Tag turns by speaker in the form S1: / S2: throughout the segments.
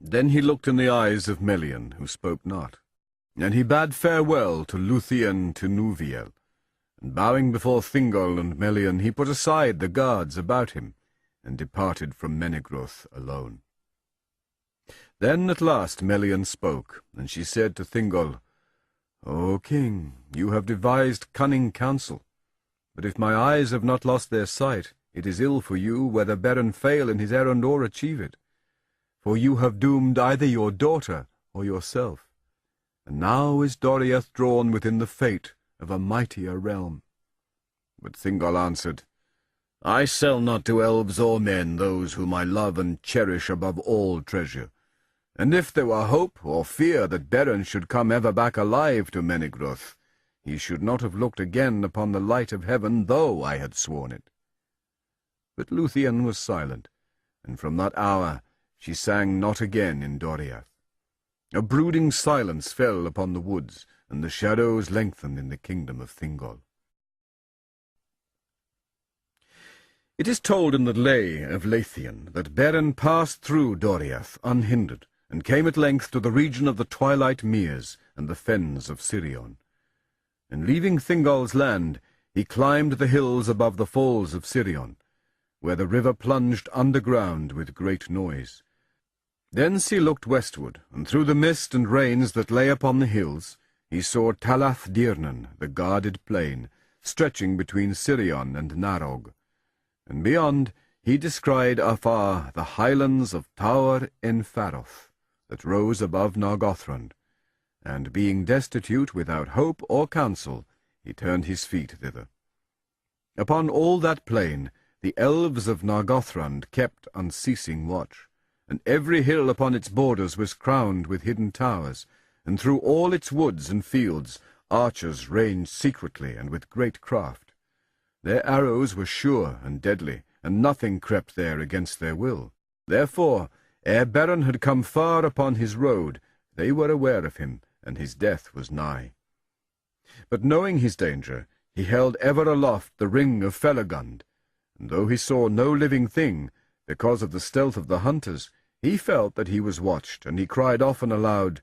S1: Then he looked in the eyes of Melian, who spoke not, and he bade farewell to Luthien to Nuviel, and bowing before Thingol and Melian, he put aside the guards about him, and departed from Menegroth alone. Then at last Melian spoke, and she said to Thingol, "O king, you have devised cunning counsel, but if my eyes have not lost their sight, it is ill for you whether Beren fail in his errand or achieve it. For you have doomed either your daughter or yourself, and now is Doriath drawn within the fate of a mightier realm." But Thingol answered, "I sell not to elves or men those whom I love and cherish above all treasure. And if there were hope or fear that Beren should come ever back alive to Menegroth, he should not have looked again upon the light of heaven, though I had sworn it." But Luthien was silent, and from that hour she sang not again in Doriath. A brooding silence fell upon the woods, and the shadows lengthened in the kingdom of Thingol. It is told in the Lay of Luthien that Beren passed through Doriath unhindered, and came at length to the region of the twilight meres and the fens of Sirion. And leaving Thingol's land, he climbed the hills above the falls of Sirion, where the river plunged underground with great noise. Thence he looked westward, and through the mist and rains that lay upon the hills, he saw Talath Dirnan, the guarded plain, stretching between Sirion and Narog. And beyond he descried afar the highlands of Tower en Faroth, that rose above Nargothrond, and being destitute without hope or counsel, he turned his feet thither. Upon all that plain the elves of Nargothrond kept unceasing watch, and every hill upon its borders was crowned with hidden towers, and through all its woods and fields archers ranged secretly and with great craft. Their arrows were sure and deadly, and nothing crept there against their will. Therefore, ere Beren had come far upon his road, they were aware of him, and his death was nigh. But knowing his danger, he held ever aloft the ring of Felagund, and though he saw no living thing, because of the stealth of the hunters, he felt that he was watched, and he cried often aloud,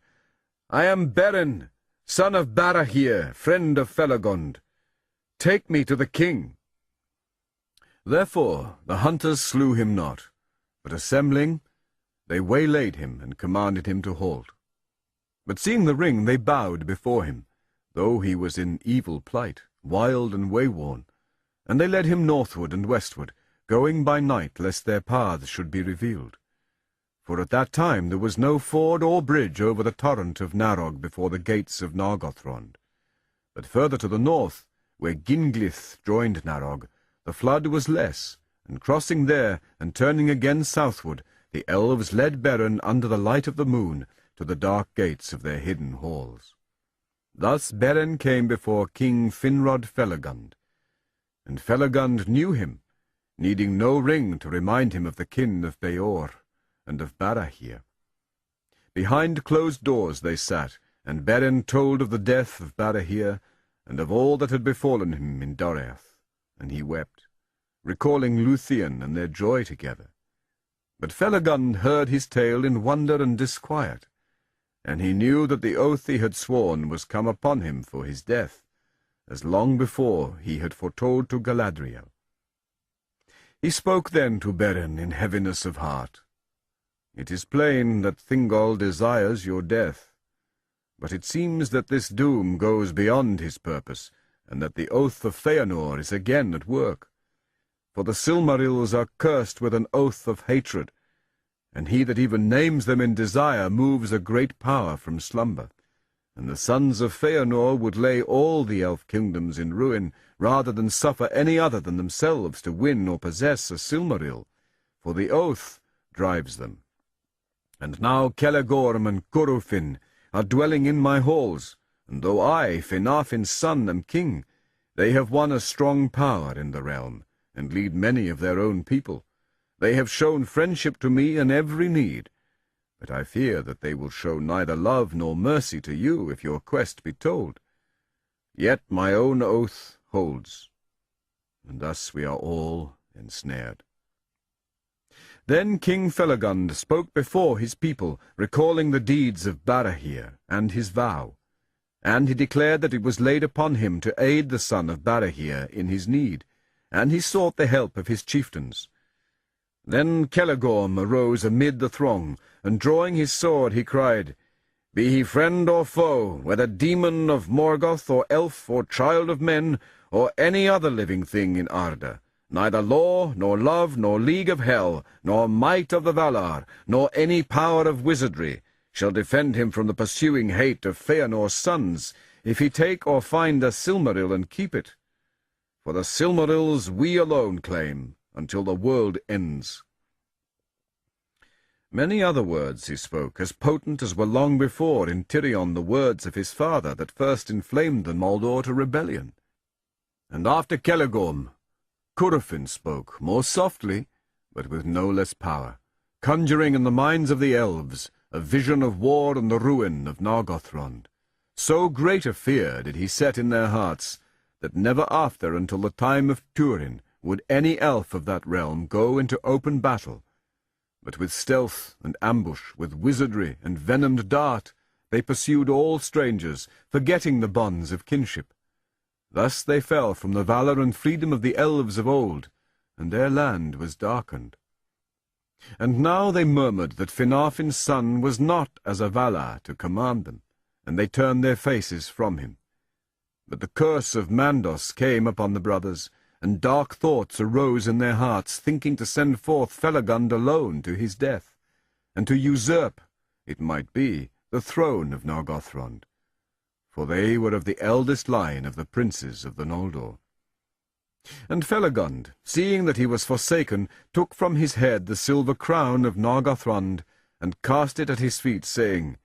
S1: "I am Beren, son of Barahir, friend of Felagund. Take me to the king." Therefore the hunters slew him not, but assembling, they waylaid him and commanded him to halt. But seeing the ring, they bowed before him, though he was in evil plight, wild and wayworn, and they led him northward and westward, going by night lest their paths should be revealed. For at that time there was no ford or bridge over the torrent of Narog before the gates of Nargothrond. But further to the north, where Ginglith joined Narog, the flood was less, and crossing there and turning again southward, the elves led Beren under the light of the moon to the dark gates of their hidden halls. Thus Beren came before King Finrod Felagund, and Felagund knew him, needing no ring to remind him of the kin of Beor and of Barahir. Behind closed doors they sat, and Beren told of the death of Barahir, and of all that had befallen him in Doriath, and he wept, recalling Luthien and their joy together. But Felagund heard his tale in wonder and disquiet, and he knew that the oath he had sworn was come upon him for his death, as long before he had foretold to Galadriel. He spoke then to Beren in heaviness of heart. "It is plain that Thingol desires your death, but it seems that this doom goes beyond his purpose, and that the oath of Feanor is again at work. For the Silmarils are cursed with an oath of hatred, and he that even names them in desire moves a great power from slumber. And the sons of Feanor would lay all the elf kingdoms in ruin, rather than suffer any other than themselves to win or possess a Silmaril, for the oath drives them. And now Celegorm and Curufin are dwelling in my halls, and though I, Finafin's son, am king, they have won a strong power in the realm, and lead many of their own people. They have shown friendship to me in every need, but I fear that they will show neither love nor mercy to you if your quest be told. Yet my own oath holds, and thus we are all ensnared." Then King Felagund spoke before his people, recalling the deeds of Barahir and his vow. And he declared that it was laid upon him to aid the son of Barahir in his need, and he sought the help of his chieftains. Then Celegorm arose amid the throng, and drawing his sword he cried, "Be he friend or foe, whether demon of Morgoth, or elf, or child of men, or any other living thing in Arda, neither law, nor love, nor league of hell, nor might of the Valar, nor any power of wizardry, shall defend him from the pursuing hate of Feanor's sons, if he take or find a Silmaril and keep it. For the Silmarils we alone claim, until the world ends." Many other words he spoke, as potent as were long before in Tirion the words of his father that first inflamed the Noldor to rebellion. And after Celegorm, Curufin spoke, more softly, but with no less power, conjuring in the minds of the elves a vision of war and the ruin of Nargothrond. So great a fear did he set in their hearts, that never after until the time of Turin would any elf of that realm go into open battle, but with stealth and ambush, with wizardry and venomed dart, they pursued all strangers, forgetting the bonds of kinship. Thus they fell from the valour and freedom of the elves of old, and their land was darkened. And now they murmured that Finarfin's son was not as a Valar to command them, and they turned their faces from him. But the curse of Mandos came upon the brothers, and dark thoughts arose in their hearts, thinking to send forth Felagund alone to his death, and to usurp, it might be, the throne of Nargothrond. For they were of the eldest line of the princes of the Noldor. And Felagund, seeing that he was forsaken, took from his head the silver crown of Nargothrond, and cast it at his feet, saying,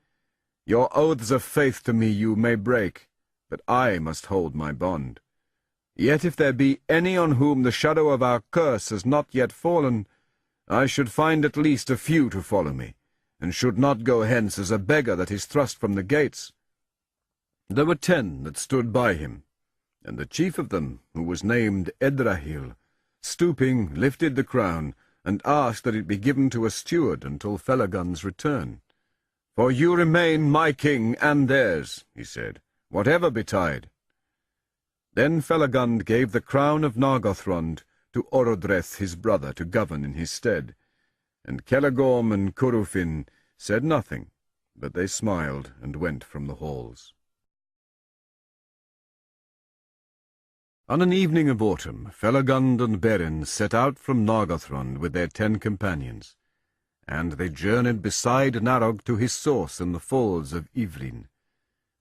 S1: "Your oaths of faith to me you may break, but I must hold my bond. Yet if there be any on whom the shadow of our curse has not yet fallen, I should find at least a few to follow me, and should not go hence as a beggar that is thrust from the gates." There were 10 that stood by him, and the chief of them, who was named Edrahil, stooping, lifted the crown, and asked that it be given to a steward until Felagund's return. "For you remain my king and theirs," he said, "whatever betide." Then Felagund gave the crown of Nargothrond to Orodreth his brother to govern in his stead, and Celegorm and Curufin said nothing, but they smiled and went from the halls. On an evening of autumn, Felagund and Beren set out from Nargothrond with their 10 companions, and they journeyed beside Narog to his source in the falls of Ivlin.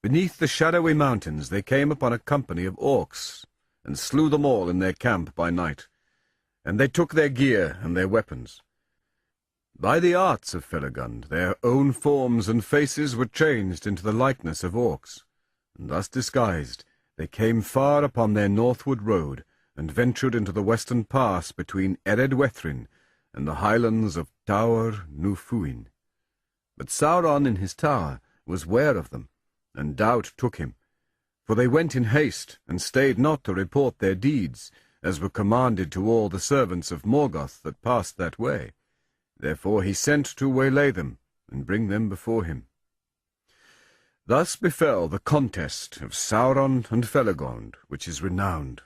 S1: Beneath the shadowy mountains they came upon a company of orcs, and slew them all in their camp by night, and they took their gear and their weapons. By the arts of Felagund their own forms and faces were changed into the likeness of orcs, and thus disguised they came far upon their northward road, and ventured into the western pass between Ered-Wethrin and the highlands of Taur Nufuin. But Sauron in his tower was ware of them, and doubt took him, for they went in haste, and stayed not to report their deeds, as were commanded to all the servants of Morgoth that passed that way. Therefore he sent to waylay them, and bring them before him. Thus befell the contest of Sauron and Felagund, which is renowned.